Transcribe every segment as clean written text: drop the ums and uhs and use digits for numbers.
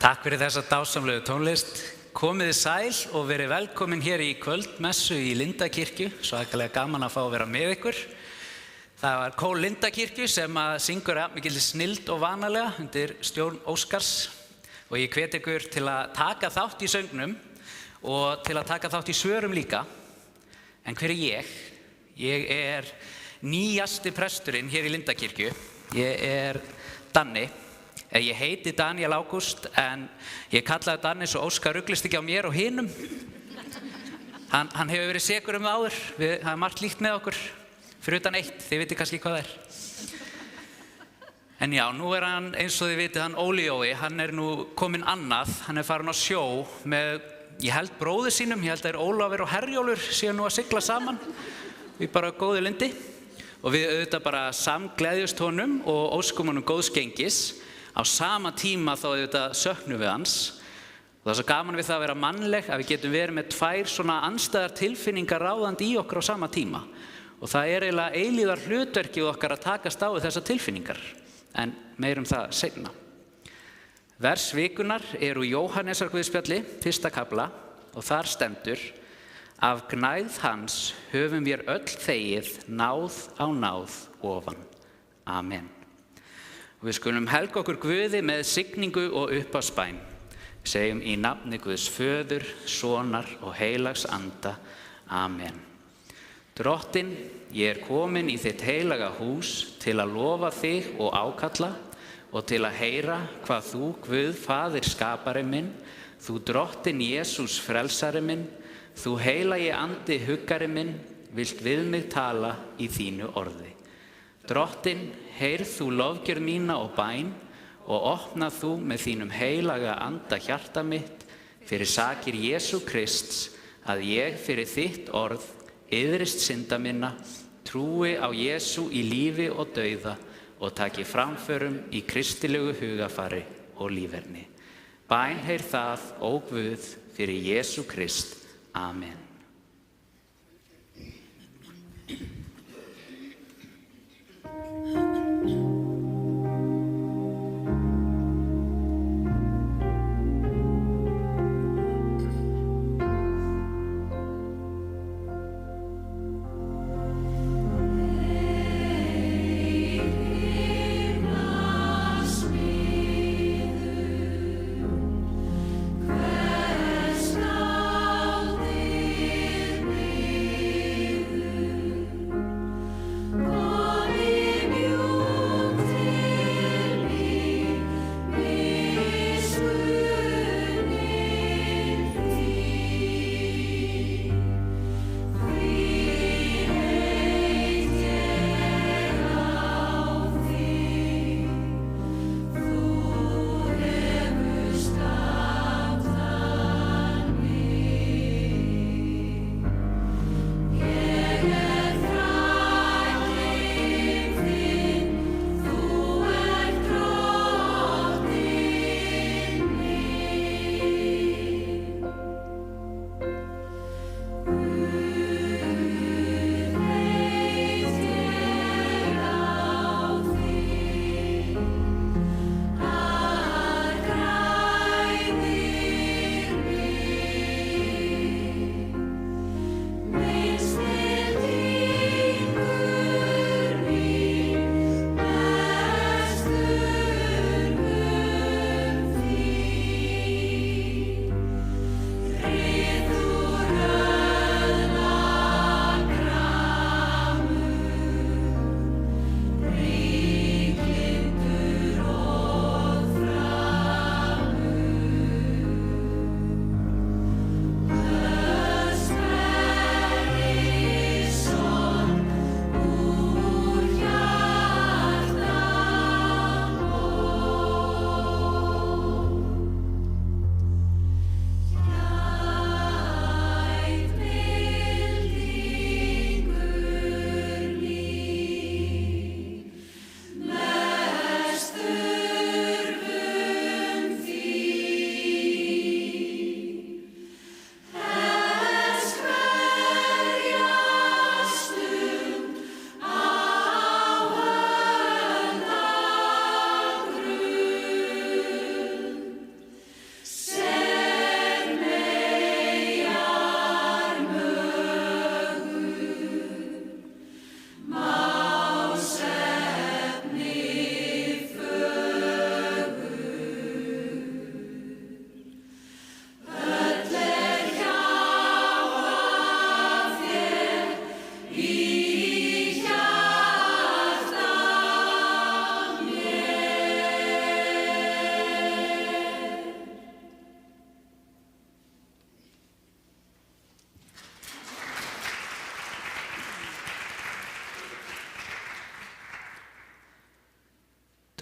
Takk fyrir þessa dásamlegu tónlist. Komiði sæl og verið velkomin hér í kvöldmessu í Lindakirkju. Svakalega gaman að fá að vera með ykkur. Það var kór Lindakirkju sem syngur af mikilli snilld og vanalega undir stjórn Óskars. Og ég hvet ykkur til að taka þátt í söngnum og til að taka þátt í svörum líka. En hver er ég? Ég er nýjasti presturinn hér í Lindakirkju. Ég er Danni. Ég heiti Daniel Ágúst en ég kallaði Danni svo Óskar ruglist ekki á mér og hinum. Hann hefur verið sekur það áður. Það er margt líkt með okkur. Fyrir utan eitt, þið vitið kannski hvað það er. En já, nú er hann eins og þið vitið, hann Óli Jói, hann er nú kominn annað. Hann er farin á sjó með, ég held bróður sínum, ég held að Ólafur og Herjólfur séu nú að sigla saman. Við bara góðu lindi. Og við auðvitað bara samgleðjust honum og óskum honum góðs gengis. Á sama tíma þá auðvitað söknum við hans. Og það er svo gaman við það að vera mannleg að við getum verið með tvær svona andstæðar tilfinningar ráðandi í okkur á sama tíma. Og það er eiginlega eilíðar hlutverkið okkar að takast á við þessar tilfinningar. En meir það seinna. Vers vikunar eru Jóhannesar guðspjalli, 1. kafla, og þar stendur: Af gnægð hans höfum við öll þegið náð á náð ofan. Amen. Við skulum helga okkur Guði með signingu og upphafsbæn. Við segjum í nafni Guðs Föður, Sonar og heilags anda. Amen. Drottinn, ég er komin í þitt heilaga hús til að lofa þig og ákalla og til að heyra hvað þú, Guð, Faðir skapari minn, þú Drottinn Jesús frelsari minn, þú heilagi andi huggari minn, vilt við mig tala í þínu orði. Drottinn, heyrð þú lofgjörð mína og bæn og opna þú með þínum heilaga anda hjarta mitt fyrir sakir Jesú Krists, að ég fyrir þitt orð iðrist synda minna, trúi á Jesú í lífi og dauða og taki framförum í kristilegu hugafari og líferni. Bæn heyr það, ó Guð, fyrir Jesú Krist. Amen. Calling you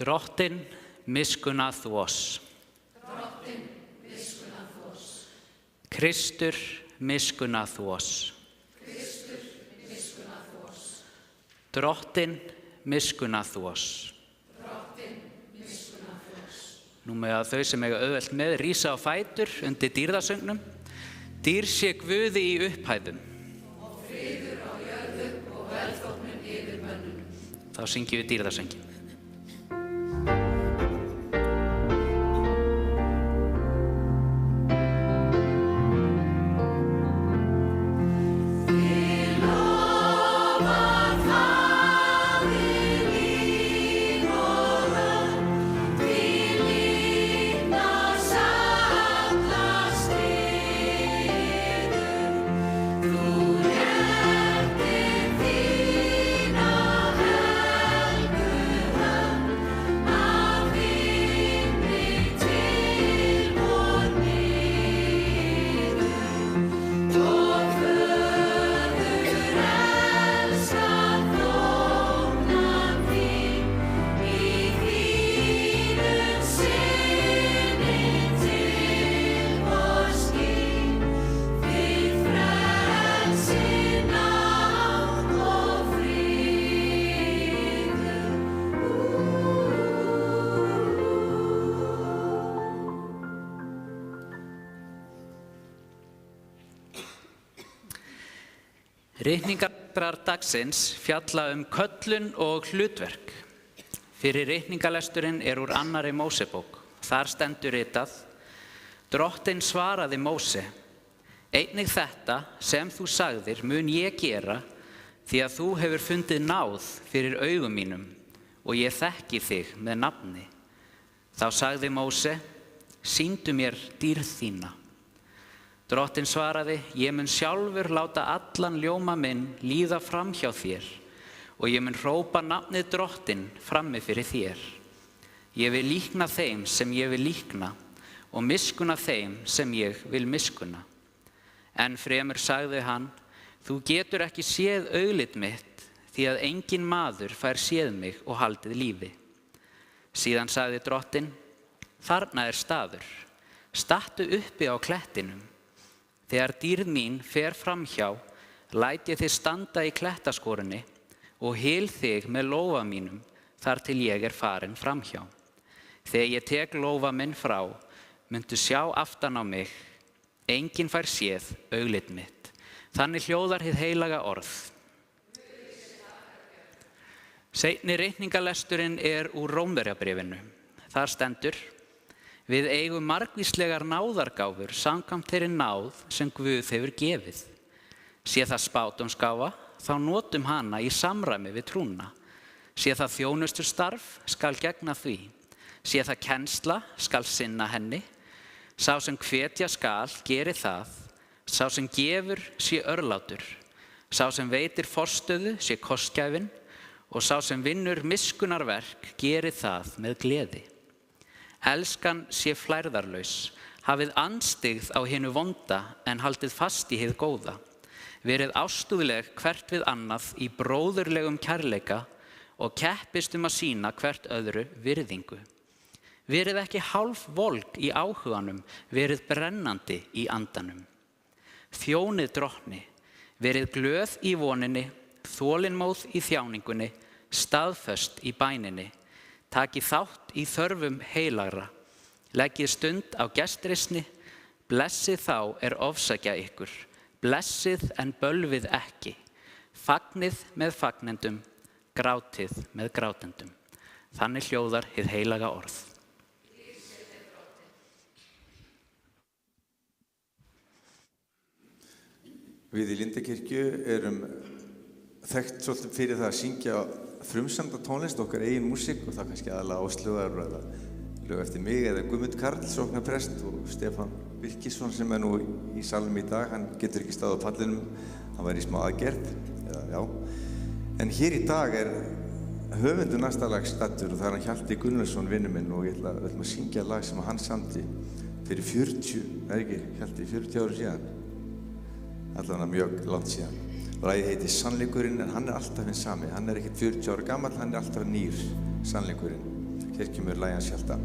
Drottinn miskunnað þú oss. Kristur miskunnað þú oss. Drottinn miskunnað þú oss. Nú með að þau sem eiga auðvelt með rísa á fætur undir dýrðasöngnum. Dýr sé Guði í upphæðum. Og friður á jörðu og velþóknun yfir mönnum. Þá syngjum við dýrðasönginn. Ritningar dagsins fjalla köllun og hlutverk. Fyrir ritningalesturinn úr annarri Mósebók. Þar stendur ritað: Drottinn svaraði Móse: Einnig þetta sem þú sagðir mun ég gera, því að þú hefur fundið náð fyrir augum mínum og ég þekki þig með nafni. Þá sagði Móse: Sýndu mér dýrð þína. Drottinn svaraði: Ég mun sjálfur láta allan ljóma minn líða fram hjá þér og ég mun hrópa nafnið Drottinn frammi fyrir þér. Ég vil líkna þeim sem ég vil líkna og miskunna þeim sem ég vil miskunna. Enn fremur sagði hann: Þú getur ekki séð augliti mitt, því að enginn maður fær séð mig og haldið lífi. Síðan sagði Drottinn: Þarna staður, stattu uppi á klettinum. Þegar dýrð mín fer framhjá, læt ég þig standa í klettaskorinni og hyl þig með lófa mínum þar til ég farin framhjá. Þegar ég tek lófa minn frá, muntu sjá aftan á mig, enginn fær séð auglit mitt. Þannig hljóðar hið heilaga orð. Seinni ritningalesturinn úr Rómverjabréfinu. Þar stendur: Við eigum margvíslegar náðargáfur samkvæmt þeirri náð sem Guð hefur gefið. Sé það spádómsgáfa, þá notum hana í samræmi við trúna. Sé það þjónustustarf, skal gegna því. Sé það kennsla, skal sinna henni. Sá sem hvetja skal, geri það. Sá sem gefur, sé örlátur. Sá sem veitir forstöðu, sé kostgæfinn. Og sá sem vinnur miskunnarverk, geri það með gleði. Elskan sé flærðarlaus, hafið andstyggð á hinu vonda en haldið fast í hið góða. Verið ástúðleg hvert við annað í bróðurlegum kærleika og keppist að sýna hvert öðru virðingu. Verið ekki hálf volg í áhuganum, verið brennandi í andanum. Þjónið Drottni, verið glöð í voninni, þolinmóð í þjáningunni, staðföst í bæninni. Takið þátt í þörfum heilagra, leggið stund á gestrisni, blessið þá ofsækja ykkur, blessið en bölvið ekki, fagnið með fagnendum, grátið með grátendum. Þannig hljóðar hið heilaga orð. Við í Lindakirkju þekkt svolítið fyrir það að syngja frumsamda tónlist, okkar eigin músík, og það kannski aðalega Áslaugar eða lög eftir mig eða Guðmund Karl, sóknarprest, og Stefán Birkisson sem nú í salnum í dag. Hann getur ekki staðið á pallinum, hann var í smá aðgerð, En hér í dag höfundur næsta lag staddur og það hann Hjalti Gunnarsson, vinur minn, og við ætlum að syngja lag sem hann samdi fyrir 40 ára síðan, allavega mjög langt síðan. Lagið heitir Sannleikurinn, en hann alltaf hinn sami. Hann ekkert 40 ára gamall, hann alltaf nýr, sannleikurinn. Hér kemur lagið Sjalta.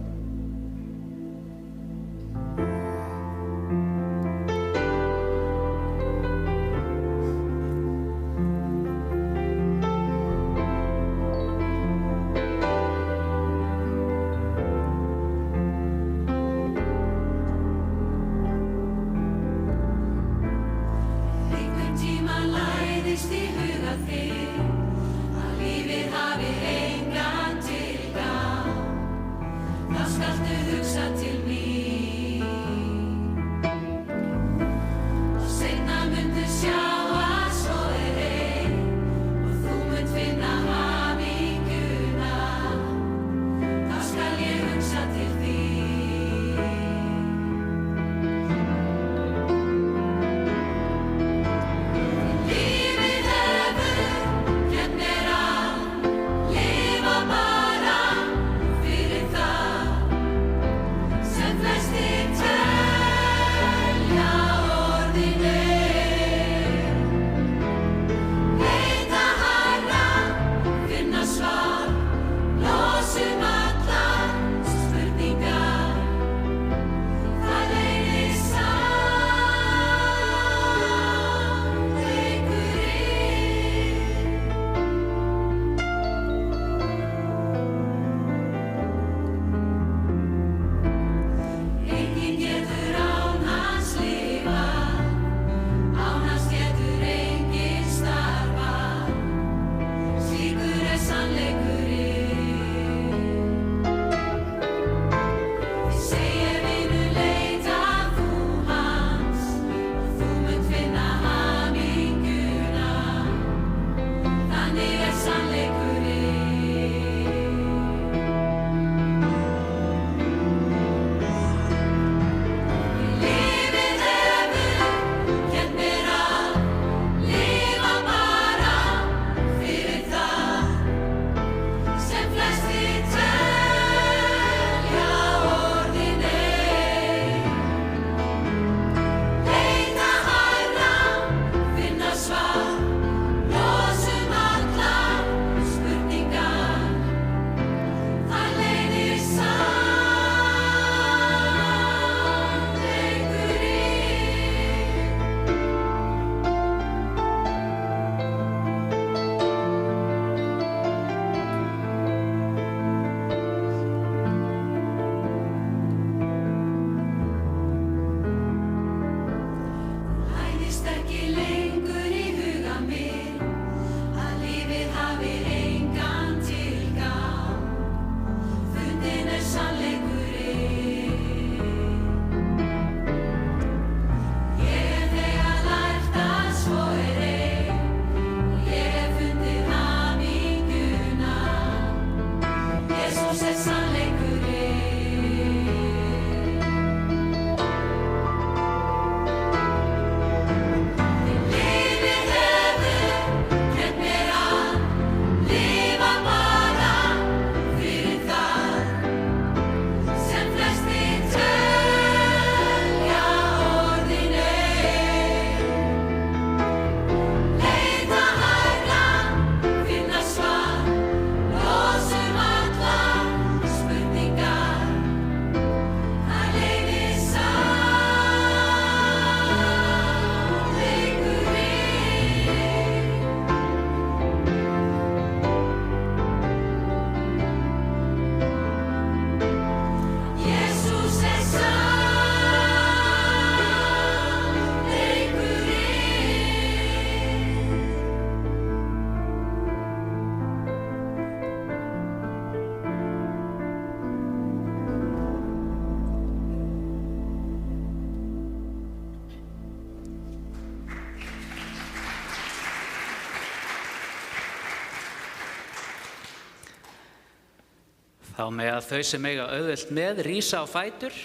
Þá með að þau sem eiga auðvelt með rísa á fætur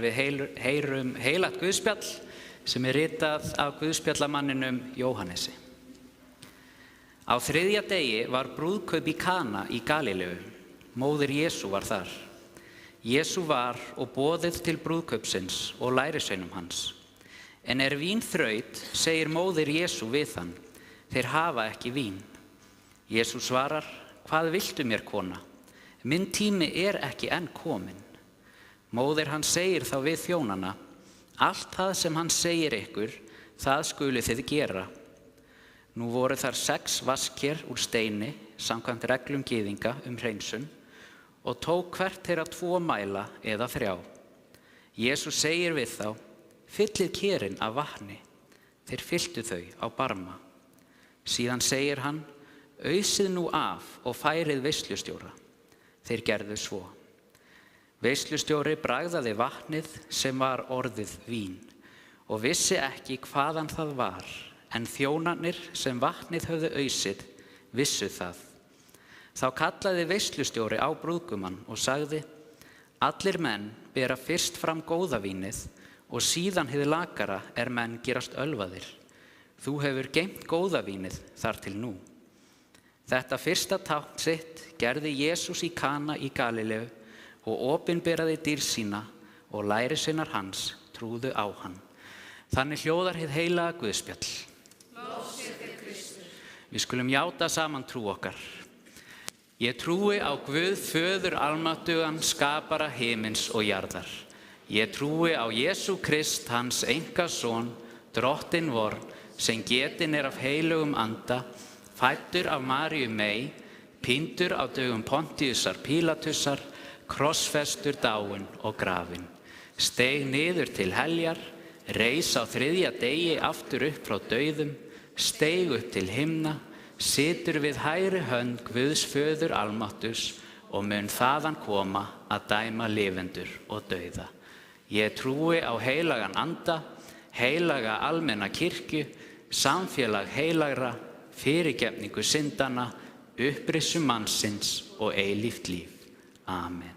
við heyrum heilagt Guðspjall sem ritað af Guðspjallamanninum Jóhannesi. Á 3. degi var brúðkaup í Kana í Galileu. Móðir Jesú var þar. Jesú var og boðið til brúðkaupsins og lærisveinum hans. En vín þraut, segir móðir Jesú við hann, þeir hafa ekki vín. Jesú svarar, hvað viltu mér, kona? Minn tími er ekki enn kominn. Móðir hans segir þá við þjónana: allt það sem hann segir ykkur, það skuluð þið gera. Nú voru þar 6 vaskir úr steini, samkvæmt reglum gyðinga hreinsun, og tók hvert þeirra 2 mæla eða 3. Jesús segir við þá: fyllið kerin af vatni. Þeir fylltu þau á barma. Síðan segir hann: ausið nú af og færið veislustjóra. Þeir gerðu svo. Veislustjóri bragðaði vatnið sem var orðið vín og vissi ekki hvaðan það var, en þjónarnir sem vatnið höfðu ausið vissu það. Þá kallaði veislustjóri á brúðgumann og sagði: allir menn bera fyrst fram góða vínið og síðan hið lakara menn gerast ölvaðir. Þú hefur geymt góða vínið þar til nú. Þetta fyrsta tákn sitt gerði Jesús í Kana í Galileu og opinberaði dýrð sína, og lærisveinar hans trúðu á hann. Þannig hljóðar hið heilaga Guðspjall. Lov sé þér Kristur. Við skulum játa saman trú okkar. Ég trúi á Guð föður almáttugan, skapara himins og jarðar. Ég trúi á Jesú Krist, hans einkason, drottinn vor, sem getinn af heilugum anda, fæddur af Maríu mey, píndur á dögum Pontíusar Pílatusar, krossfestur, dáinn og grafinn, steig niður til heljar, reis á 3. degi aftur upp frá dauðum, steig upp til himna, situr við hægri hönd Guðs föður almáttugs og mun þaðan koma að dæma lifendur og dauða. Ég trúi á heilagan anda, heilaga almenna kirkju, samfélag heilagra, fyrirgefningu syndanna, upprissu mannsins og eilíft líf. Amen.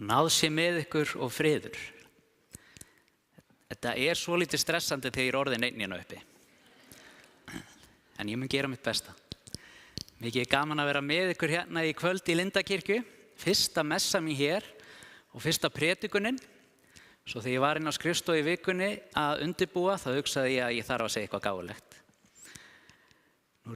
Náð sé með ykkur og friður. Þetta svolítið stressandi þegar ég orðin einn hérna uppi. En ég mun gera mitt besta. Mikið gaman að vera með ykkur hérna í kvöld í Lindakirkju. Fyrsta messa mín hér og fyrsta predikunin. Svo þegar ég var inn á skrifstofu í vikunni að undirbúa, þá hugsaði ég að ég þarf að segja eitthvað gáfulegt.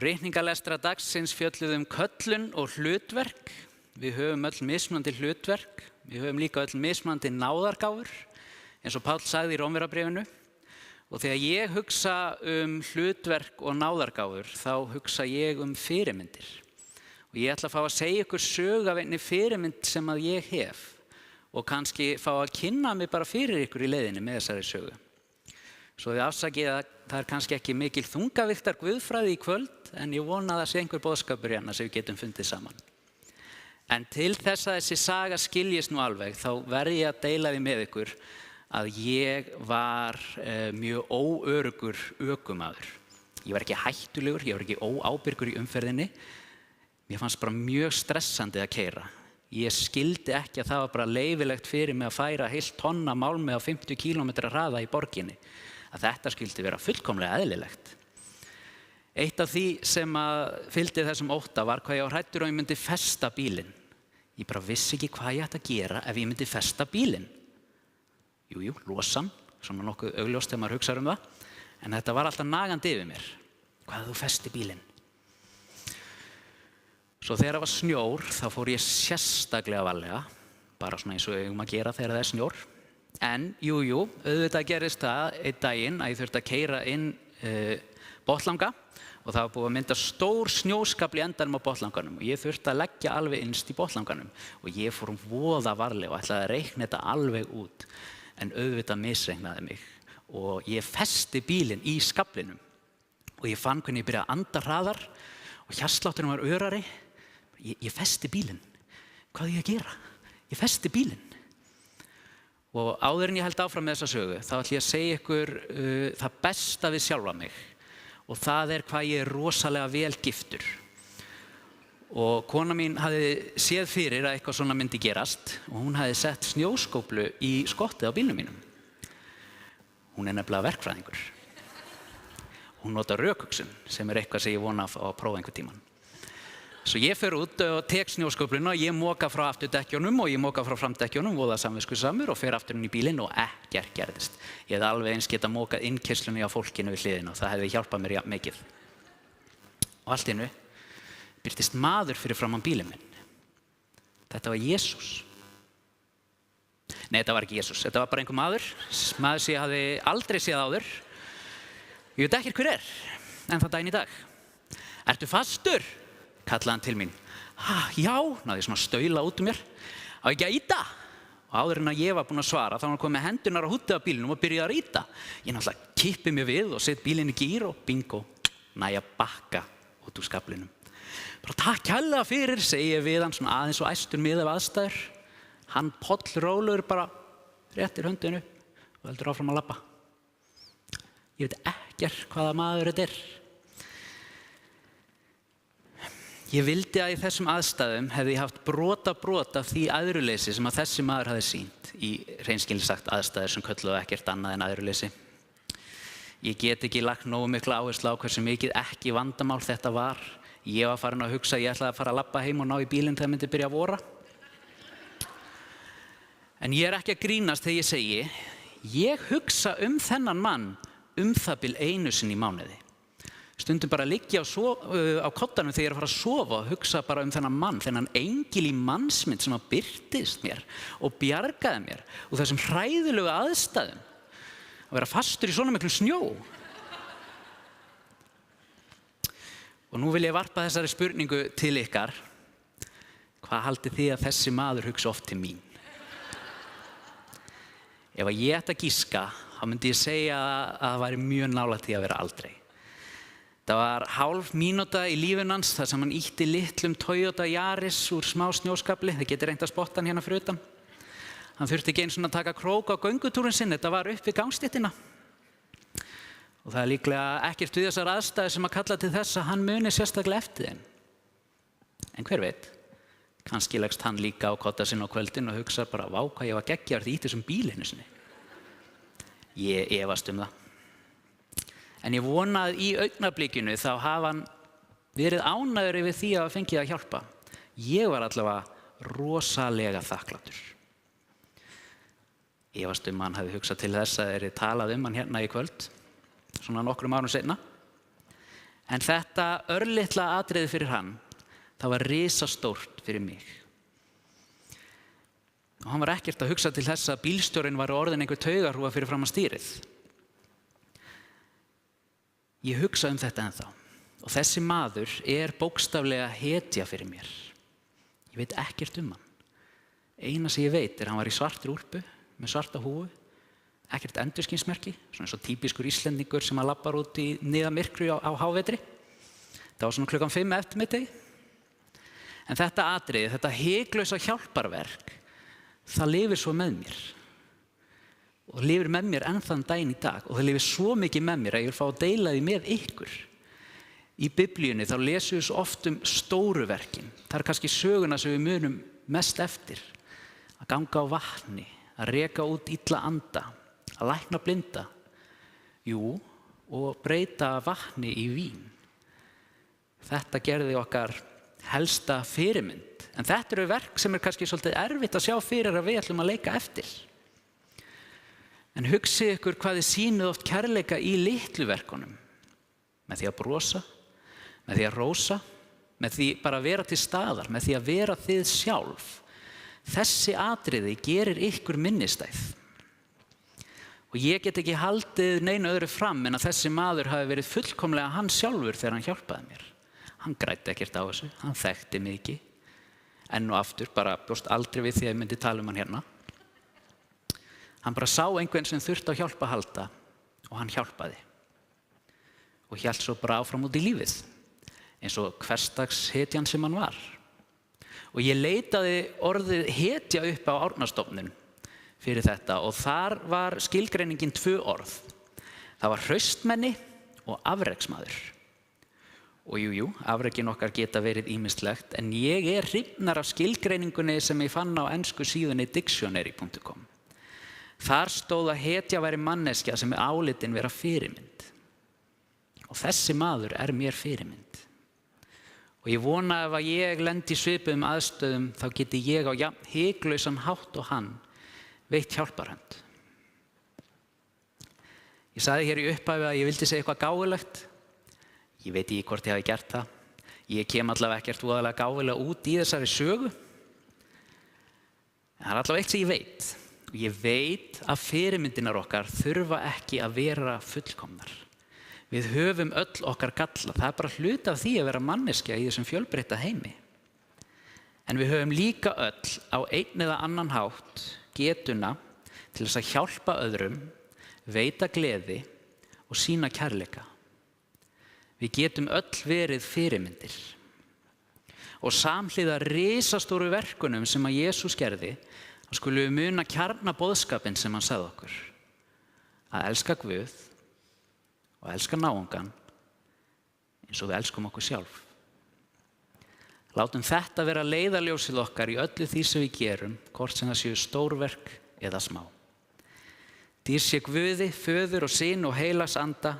Ritningalestra dagsins fjölluðu köllun og hlutverk. Við höfum öll mismunandi hlutverk. Við höfum líka öll mismunandi náðargáfur, eins og Páll sagði í Rómverjabréfinu. Og þegar ég hugsa hlutverk og náðargáfur, þá hugsa ég fyrirmyndir. Og ég ætla að fá að segja ykkur sögu af einni fyrirmynd sem að ég hef og kannski fá að kynna mig bara fyrir ykkur í leiðinni með þessari sögu. Svo þið afsakið að það kannski ekki mikil þungavíktar guðfræði í kvöld, en ég vona að það sé einhver boðskapur hérna sem við getum fundið saman. En til þess að þessi saga skiljist nú alveg, þá verð ég að deila því með ykkur að ég var mjög óöruggur ökumaður. Ég var ekki hættulegur, ég var ekki óábyrgur í umferðinni. Mér fannst bara mjög stressandi að keyra. Ég skildi ekki að það var bara leyfilegt fyrir mig að færa heilt tonna málmi á 50 km hraða í borginni. Að þetta skildi vera fullkomlega eðlilegt. Eitt af því sem fylgdi þessum ótta var hvað ég var hræddur og ég myndi festa bílinn. Ég bara vissi ekki hvað ég ætti að gera ef ég myndi festa bílinn. Jú, losan, svona nokkuð augljóst þegar maður hugsar það. En þetta var alltaf nagandi yfir mér. Hvað ef þú festi bílinn? Svo þegar það var snjór, þá fór ég sérstaklega varlega. Bara svona eins og við eigum að gera þegar það er snjór. En jú, auðvitað gerist það einn daginn að ég þurfti að keyra inn Botnlanga og það var búið að mynda stór snjóskafl í endanum á Botnlanganum og ég þurfti að leggja alveg innst í Botnlanganum og ég fór voða varlega og ætlaði að reikna þetta alveg út en auðvitað misreiknaði mig og ég festi bílinn í skaflinum og ég fann hvernig ég byrjaði að anda hraðar og hjartslátturinn var örari. Ég festi bílinn. Hvað er ég að gera? Ég festi bílinn. Og áður en ég held áfram með þessa sögu, þá ætla ég að segja ykkur það besta við sjálfa mig. Og það er hvað ég er rosalega vel giftur. Og kona mín hafði séð fyrir að eitthvað svona myndi gerast og hún hafði sett snjóskóflu í skottið á bílnum mínum. Hún er nefnilega verkfræðingur. Hún notar rökhugsun sem er eitthvað sem ég vona að prófa einhvern tímann. Svo ég fer út og tek snjóskófluna og ég moka frá afturdekkjunum og ég moka frá framdekkjunum voða samviskusamur og fer aftur inn í bílinn og ekkert gerðist. Ég hefði alveg eins getað mokað innkeyslunni á fólkinu við hliðina og það hefði hjálpað mér mikið. Og allt í einu birtist maður fyrir framan bílinn minn. Þetta var Jesús. Nei, þetta var ekki Jesús. Þetta var bara einhver maður sem ég hafði aldrei séð áður. Ég veit ekki hver er, en það daginn í dag. Ertu fastur? Kallaði hann til mín. Já, náði svona staula út mér. Á ekki að ýta? Og áður en að ég var búinn að svara, þá var hann komið með hendurnar á húddið á bílnum og byrjaði að ýta. Ég náttúrulega kippi mig við og set bílinn í gír og bingo, næja bakka út úr skaflinum. Bara takk kærlega fyrir, segi ég við hann svona aðeins og æstur miðað við aðstæður. Hann pollrólegur bara réttir höndinu og heldur áfram að labba. Ég veit ekkert hvaða maður þetta er. Ég vildi að í þessum aðstæðum hefði ég haft brot af því æðruleysi sem að þessi maður hafði sýnt í hreinskilni sagt aðstæður sem kölluðu ekkert annað en æðruleysi. Ég get ekki lagt nógu mikla áherslu á hversu mikið ekki vandamál þetta var. Ég var farin að hugsa að ég ætlaði að fara að labba heim og ná í bílinn þegar myndi byrja að vora. En ég er ekki að grínast þegar ég segi, ég hugsa þennan mann það bil einu sinni í mánuði. Stundum bara liggja á koddanum þegar ég er að fara að sofa og hugsa bara þennan mann, þennan engil í mannsmynd sem birtist mér og bjargaði mér úr þessum hræðilegu aðstæðum að vera fastur í svona miklu snjó. Og nú vil ég varpa þessari spurningu til ykkar. Hvað haldið þið að þessi maður hugsa oft til mín? Ef að ég ætti að giska, þá myndi ég segja að það væri mjög nálægt því að vera aldrei. Það var hálf mínúta í lífinu hans þar sem hann ýtti litlum Toyota Yaris úr smá snjóskafli. Þið getur reynt að spotta hann hérna fyrir utan. Hann þurfti ekki einu svona að taka krók á göngutúrin sinn. Þetta var upp við gangstéttina. Og það er líklega ekkert við þessar aðstæður sem að kalla til þess að hann muni sérstaklega eftir þeim. En hver veit? Kannski leggst hann líka á kodda sinn á kvöldin og hugsar bara, vá, hvað ég var geggjaður í þessum bíl einu sinni. Ég efast það. En ég vona að í augnablikinu þá hafa hann verið ánægður yfir því að fengið að hjálpa. Ég var allavega rosalega þakklátur. Efast hann hefði hugsað til þess að þeirri talað hann hérna í kvöld, svona nokkrum árum seinna. En þetta örlitla atriði fyrir hann, það var risastórt fyrir mig. Og hann var ekkert að hugsa til þess að bílstjórinn var orðin einhver taugarhrúga fyrir framan stýrið. Ég hugsa þetta ennþá. Og þessi maður bókstaflega hetja fyrir mér. Ég veit ekkert hann. Eina sem ég veit hann var í svartri úlpu, með svarta húfu, ekkert endurskinsmerki, svona eins og típiskur Íslendingur sem að labbar út í niðamyrkri á hávetri. Það var svona 5:00 eftirmiðdegi. En þetta atriði, þetta hiklausa hjálparverk, það lifir svo með mér. Og það lifir með mér enn þann daginn í dag. Og það lifir svo mikið með mér að ég vil fá að deila því með ykkur. Í Biblíunni þá lesum við svo oft stóru verkin. Það kannski söguna sem við munum mest eftir. Að ganga á vatni, að reka út illa anda, að lækna blinda. Jú, og breyta vatni í vín. Þetta gerði okkar helsta fyrirmynd. En þetta verk sem kannski svolítið erfitt að sjá fyrir að við ætlum að leika eftir. En hugsið ykkur hvað þið sýnið oft kærleika í litlu verkunum. Með því að brosa, með því að rósa, með því bara að vera til staðar, með því að vera þið sjálf. Þessi atriði gerir ykkur minnistæð. Og ég get ekki haldið neinu öðru fram en að þessi maður hafi verið fullkomlega hann sjálfur þegar hann hjálpaði mér. Hann græddi ekkert á þessu, hann þekkti mig ekki. Enn og aftur, bara bjóst aldrei við því að ég myndi tala hann hérna. Hann bara sá einhvern sem þurfti á hjálp að halda og hann hjálpaði. Og hélt svo bara áfram út í lífið, eins og hversdags hetjan sem hann var. Og ég leitaði orðið hetja upp á Árnastofnun fyrir þetta og þar var skilgreiningin 2 orð. Það var hraustmenni og afreksmaður. Og jú, afrekin okkar geta verið ýmislegt, en ég hrifnar af skilgreiningunni sem ég fann á ensku síðunni dictionary.com. Þar stóð að hetja væri manneskja sem álitin vera fyrirmynd. Og þessi maður mér fyrirmynd. Og ég vona ef að ég lendi í svipuðum aðstöðum, þá geti ég á jafn hiklausan hátt og hann veitt hjálparhönd. Ég sagði hér í upphafi að ég vildi segja eitthvað gáfulegt. Ég veit ekki hvort ég hafi gert það. Ég kem allavega ekkert voðalega gáfulega út í þessari sögu. En það allavega eitt sem ég veit. Ég veit að fyrirmyndinar okkar þurfa ekki að vera fullkomnar. Við höfum öll okkar galla. Það bara hluti af því að vera manneskja í þessum fjölbreytta heimi. En við höfum líka öll á einn eða annan hátt getuna til þess að hjálpa öðrum, veita gleði og sýna kærleika. Við getum öll verið fyrirmyndir. Og samhliða risastóru verkunum sem að Jesús gerði, þá skulum við muna kjarna boðskapinn sem hann sagði okkur. Að elska Guð og elska náungan eins og við elskum okkur sjálf. Látum þetta vera leiðarljósið okkar í öllu því sem við gerum, hvort sem það séu stórverk eða smá. Dýr sé Guði, Föður og Syn og heilags anda,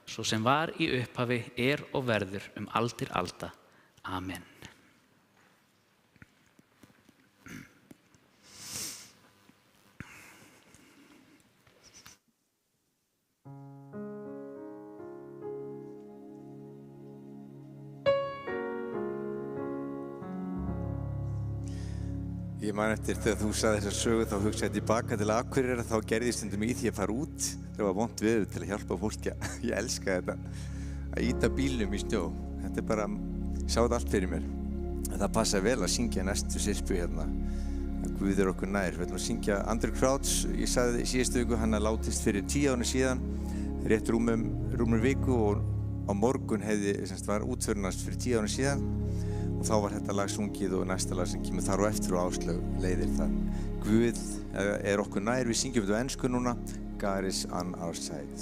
svo sem var í upphafi, og verður aldir alda. Amen. Ég man eftir þegar þú sagði þessa sögu, þá hugsaði ég tilbaka til Akureyrar, þá gerði ég stundum í því að fara út þegar var vont veður til að hjálpa fólki. Ég elska þetta, að ýta bílnum í snjó. Þetta bara, ég sá þetta allt fyrir mér. En það passa vel að syngja næstu sirpu hérna, að Guð okkur nær. Við ætlum að syngja Andrew Crouch, ég sagði síðustu viku, hann látist fyrir 10 árum síðan, rétt rúmur viku, og á morgun var útförin hans fyrir 10 árum síðan. Og þá var þetta lag sungið og næsta lag sem kemur þar og eftir og Áslaug leiðir það. Guð okkur nær, við syngjum þetta á ensku núna. God is on our side.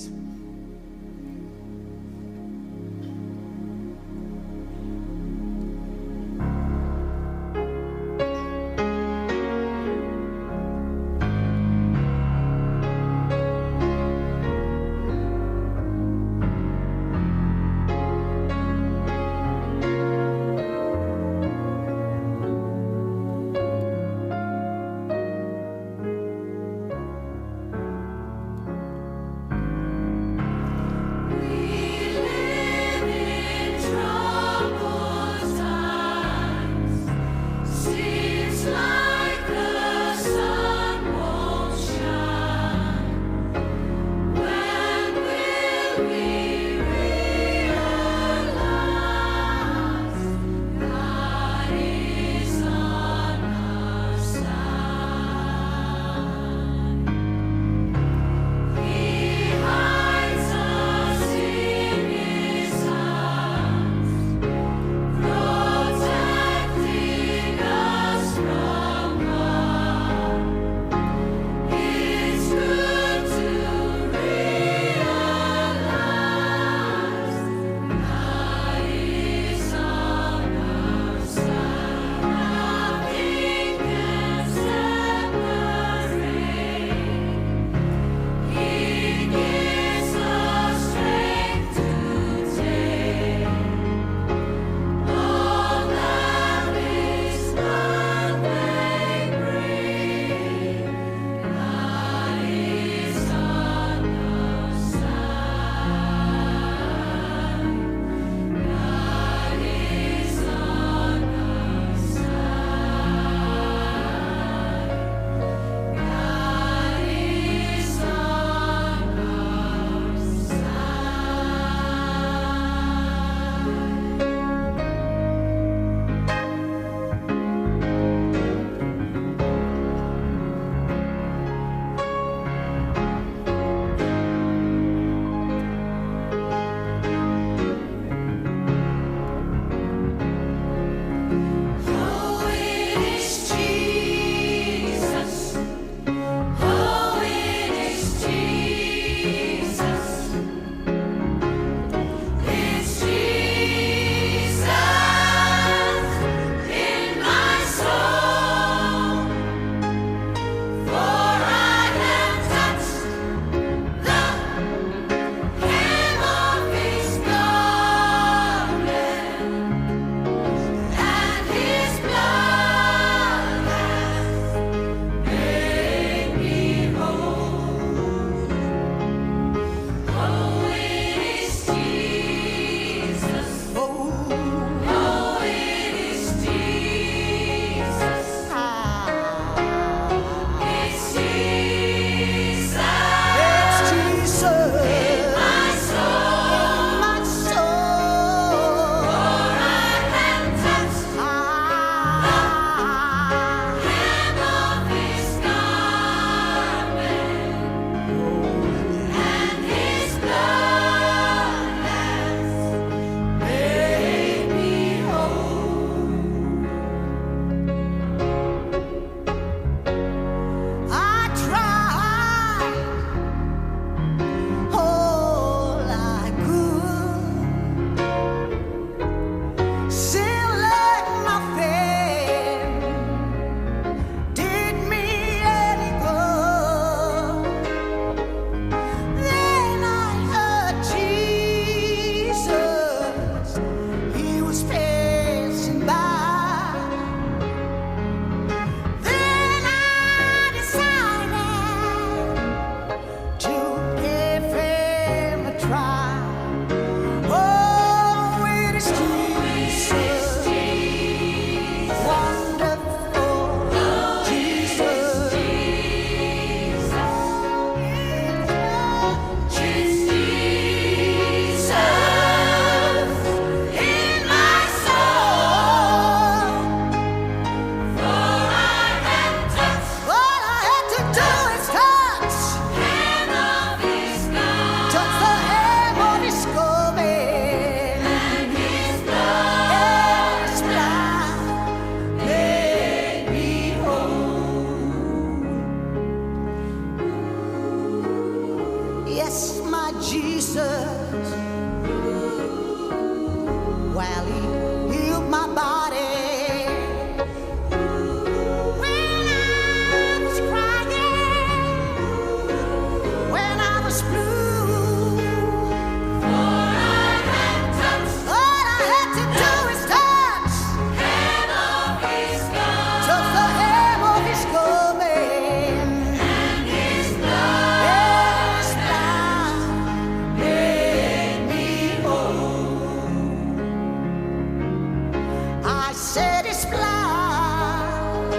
His blood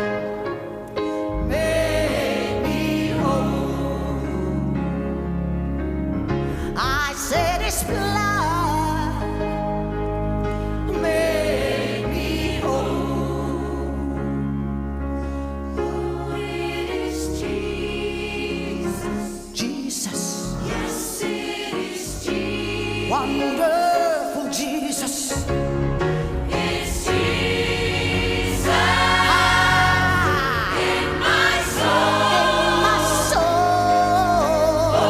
made me whole. I said His blood made me whole. Oh, it is Jesus. Jesus. Yes, it is Jesus. Wonderful Jesus. It's Jesus in my soul. For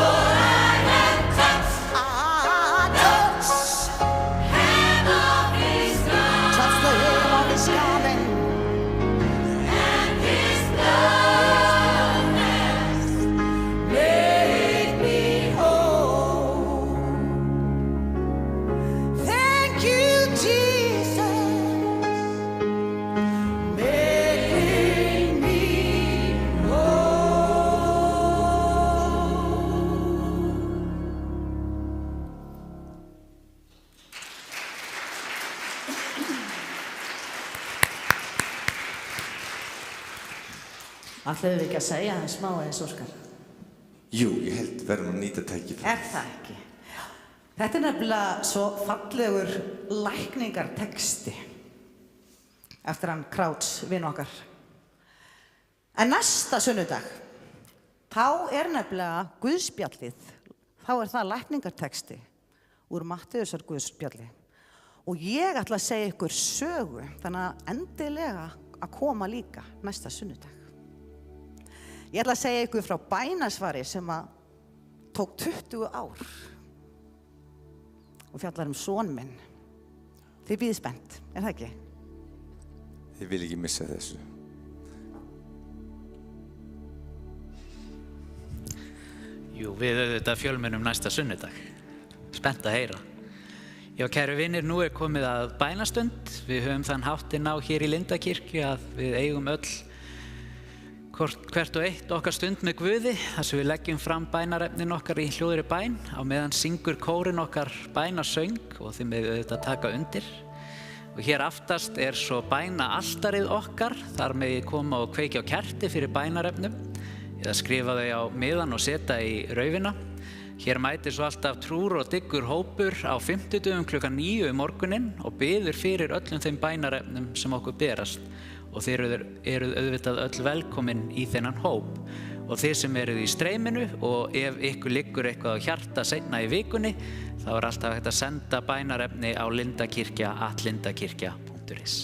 I have touched hem of His garment. Touch the hem of His garment. And His blood has made me whole. Thank you, Jesus, making me Ætluðum við ekki að segja það smá eins, Óskar? Jú, ég held verðum að nýta tækifærið. Það ekki? Þetta nefnilega svo fallegur lækningartexti eftir hann Krauts vin okkar. En næsta sunnudag, þá nefnilega Guðspjallið, þá það lækningartexti úr Mattheusar Guðspjalli. Og ég ætla að segja ykkur sögu, þannig að endilega að koma líka næsta sunnudag. Ég ætla að segja ykkur frá bænasvari sem að tók 20 ár og fjallar son minn. Þið bíðið spennt, það ekki? Þið vil ekki missa þessu. Jú, við auðvitað fjölmennum næsta sunnudag. Spennt að heyra. Já, kæru vinir, nú komið að bænastund. Við höfum þann háttinn á hér í Lindakirkju að við eigum öll hvert og eitt okkar stund með Guði, þar sem við leggjum fram bænarefnin okkar í hljóðri bæn, á meðan syngur kórinn okkar bænasöng og þið megið auðvitað taka undir. Og hér aftast svo bænaaltarið okkar, þar megið koma og kveikja á kerti fyrir bænarefnum, eða skrifa þau á miðan og setja í raufina. Hér mætir svo alltaf trúr og dyggur hópur á 50 klukkan 9 morguninn og biður fyrir öllum þeim bænarefnum sem okkur berast. Og þið eruð auðvitað öll velkomin í þennan hóp. Og þið sem eruð í streyminu og ef ykkur liggur eitthvað á hjarta seinna í vikunni, þá alltaf hægt að senda bænarefni á lindakirkja@lindakirkja.is.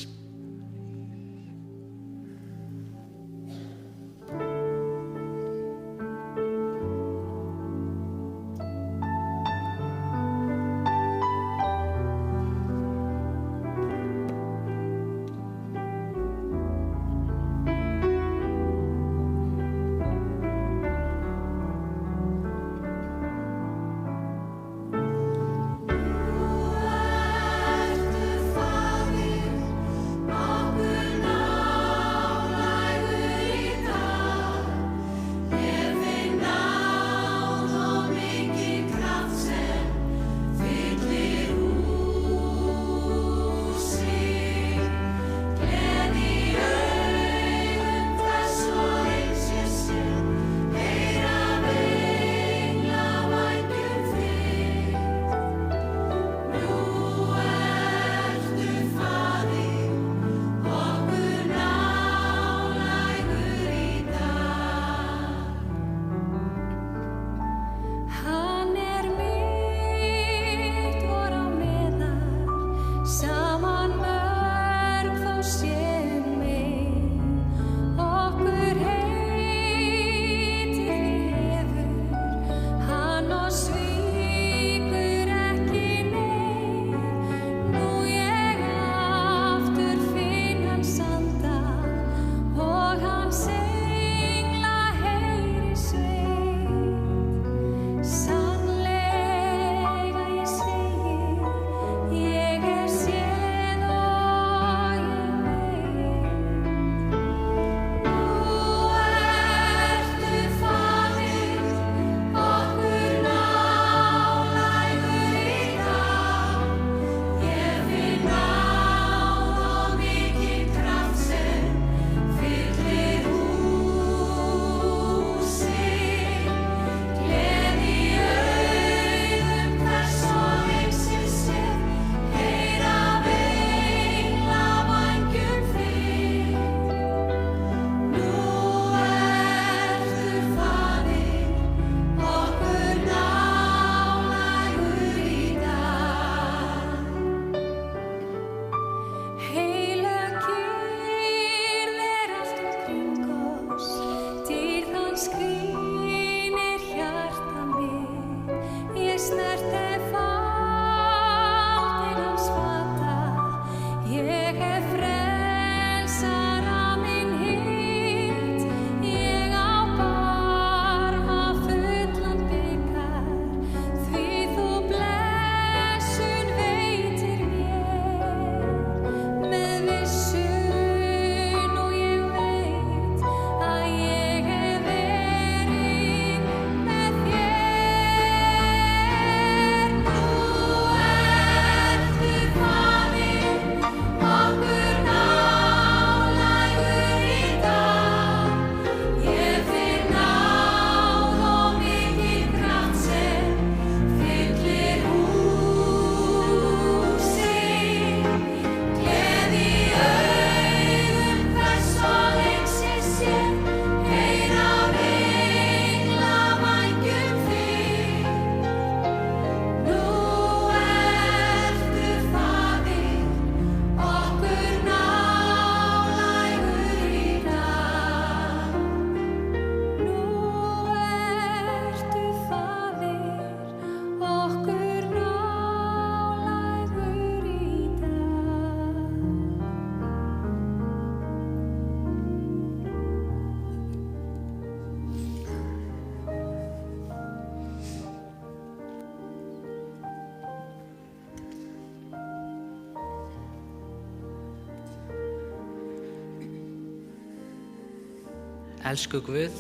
Elsku Guð,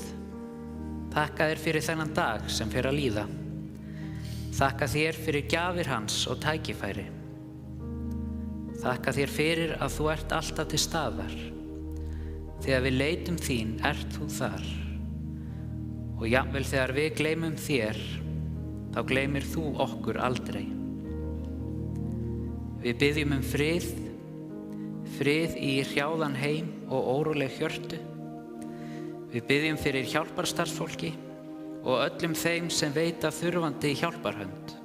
þakka þér fyrir þennan dag sem fer að líða. Þakka þér fyrir gjafir hans og tækifæri. Þakka þér fyrir að þú ert alltaf til staðar. Þegar við leitum þín ert þú þar. Og jafnvel þegar við gleymum þér, þá gleymir þú okkur aldrei. Við biðjum frið, frið í hrjáðan heim og óróleg hjörtu. Við biðjum fyrir hjálparstarfsfólki og öllum þeim sem veita þurfandi hjálparhönd.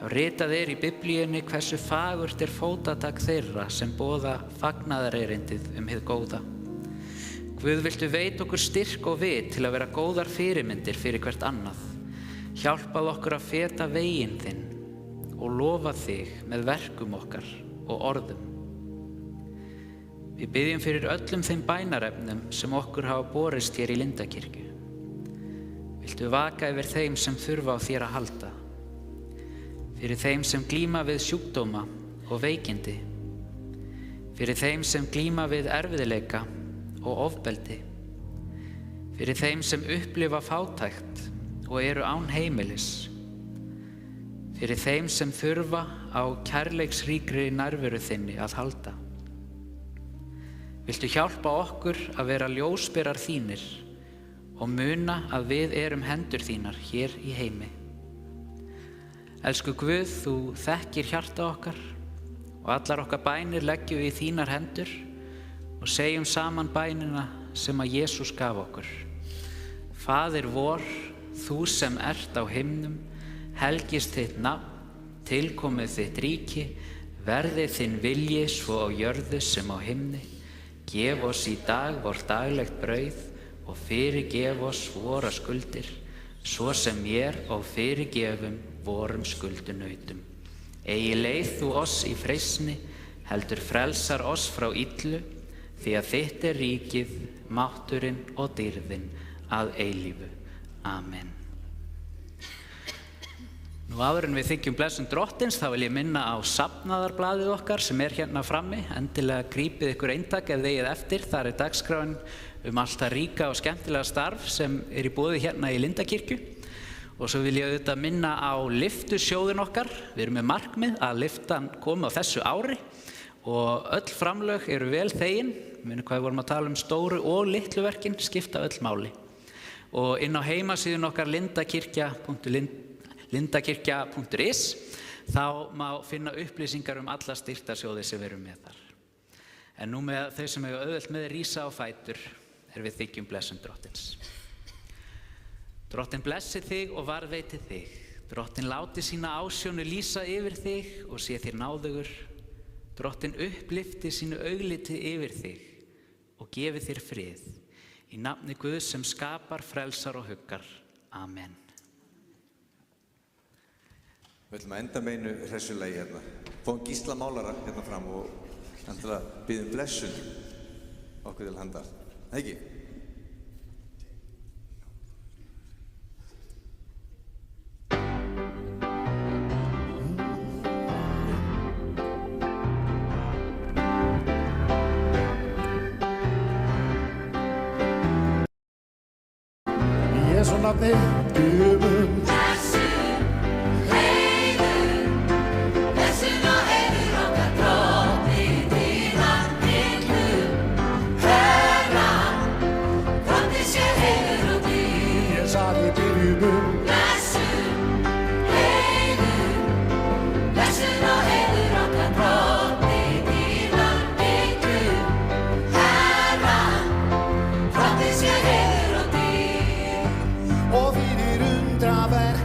Ritað í Biblíunni hversu fagurt fótatak þeirra sem boða fagnaðarerindið hið góða. Guð, viltu veita okkur styrk og vit til að vera góðar fyrirmyndir fyrir hvert annað. Hjálpað okkur að feta veginn þinn og lofa þig með verkum okkar og orðum. Við biðjum fyrir öllum þeim bænarefnum sem okkur hafa borist hér í Lindakirkju. Viltu vaka yfir þeim sem þurfa á þér að halda. Fyrir þeim sem glíma við sjúkdóma og veikindi. Fyrir þeim sem glíma við erfiðleika og ofbeldi. Fyrir þeim sem upplifa fátækt og eru án heimilis. Fyrir þeim sem þurfa á kærleiksríkri nærveru þinni að halda. Viltu hjálpa okkur að vera ljósberar þínir og muna að við erum hendur þínar hér í heimi. Elsku Guð, þú þekkir hjarta okkar og allar okkar bænir leggjum við í þínar hendur og segjum saman bænina sem að Jesús gaf okkur. Faðir vor, þú sem ert á himnum, helgist þitt nafn, tilkomið þitt ríki, verði þinn vilji svo á jörðu sem á himni. Gef oss í dag vort daglegt brauð og fyrirgef oss vora skuldir, svo sem mér og fyrirgefum vorum skuldunautum. Eigi leið þú oss í freistni, heldur frelsar oss frá illu, því að þitt ríkið, mátturinn og dýrðin að eilífu. Amen. Nú áður en við þiggjum blessun Drottins, þá vil ég minna á safnaðarblaðið okkar sem hérna frammi. Endilega grípið ykkur eintak ef þið eigið eftir. Þar dagskráin allt það ríka og skemmtilega starf sem í boði hérna í Lindakirkju. Og svo vil ég auðvitað minna á lyftusjóðin okkar. Við erum með markmið að lyftan komi á þessu ári og öll framlög eru vel þegin. Við vorum að tala stóru og litlu verkin, skipta öll máli. Og inn á heimasíðun okkar lindakirkja.is þá má finna upplýsingar alla styrktarsjóði sem við erum með þar. En nú með þau sem eiga auðvelt með rísa á fætur við þiggjum blessun Drottins. Drottinn blessi þig og varðveiti þig. Drottinn láti sína ásjónu lýsa yfir þig og sé þér náðugur. Drottinn upplyfti sínu augliti yfir þig og gefi þér frið. Í nafni Guðs sem skapar, frelsar og huggar. Amen. Við ætlum að enda með einu hressulegi hérna. Fáum Gísla málara hérna fram og endilega biðjum blessun okkur til handar. Ekki? Í Jesú nafni biðjum og fyrir undra verð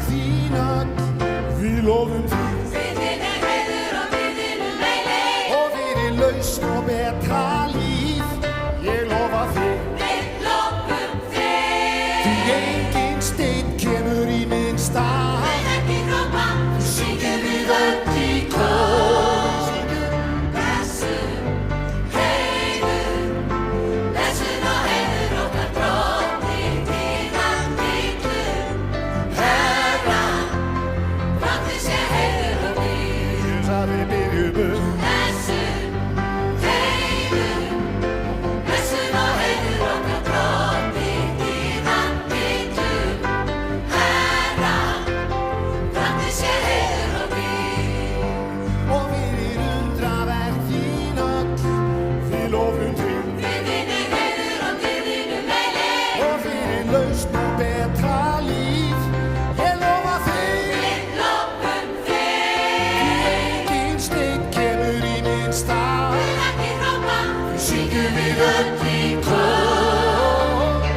syngjum við öll í kór.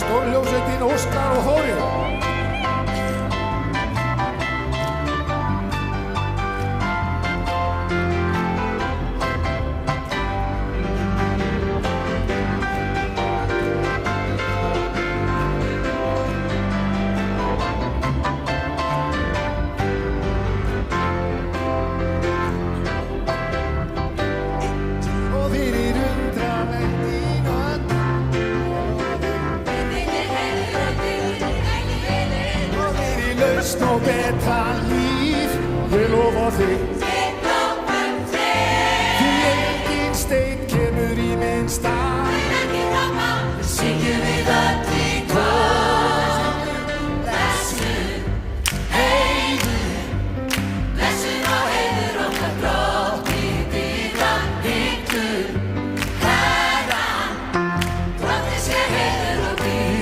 Stórhljómsveitin Óskar og Þórir. Og betra líf, ég lofa þig. Við lofum þig. Því engin steinn kemur í minn stað. Ekki koma. Syngjum við öll í kór. Blessuð, heiður, blessuð og heiður okkar drottni dýra hyggur. Herran, drottni sé heiður og dýr.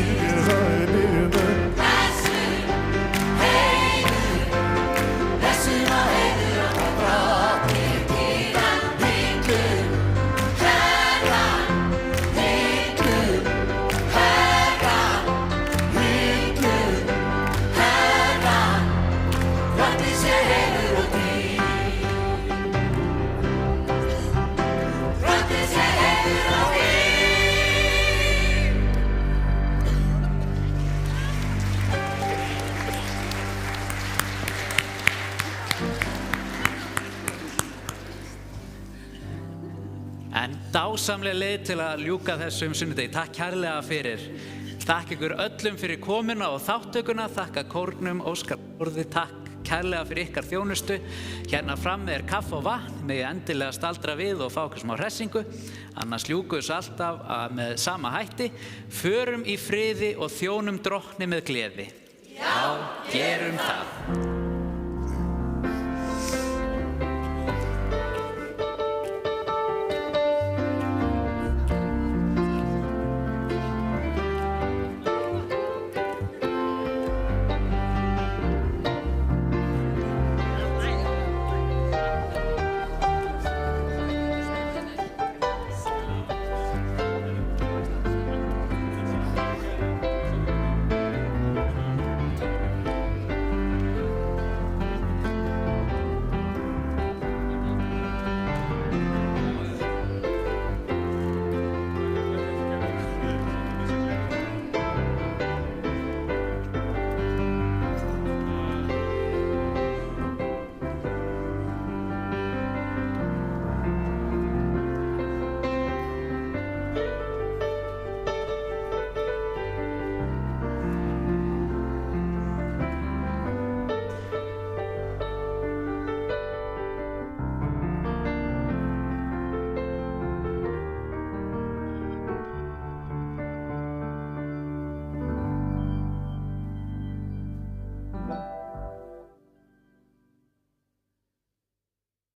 En dásamlega leið til að ljúka þessum sunnudegi. Takk kærlega fyrir. Takk ykkur öllum fyrir komuna og þáttökuna. Þakka kórnum, Óskar Þórði. Takk kærlega fyrir ykkar þjónustu. Hérna frammi kaffi og vatn. Megið endilega staldra við og fá ykkur smá hressingu. Annars ljúkum við alltaf með sama hætti. Förum í friði og þjónum drottni með gleði. Já, gerum það.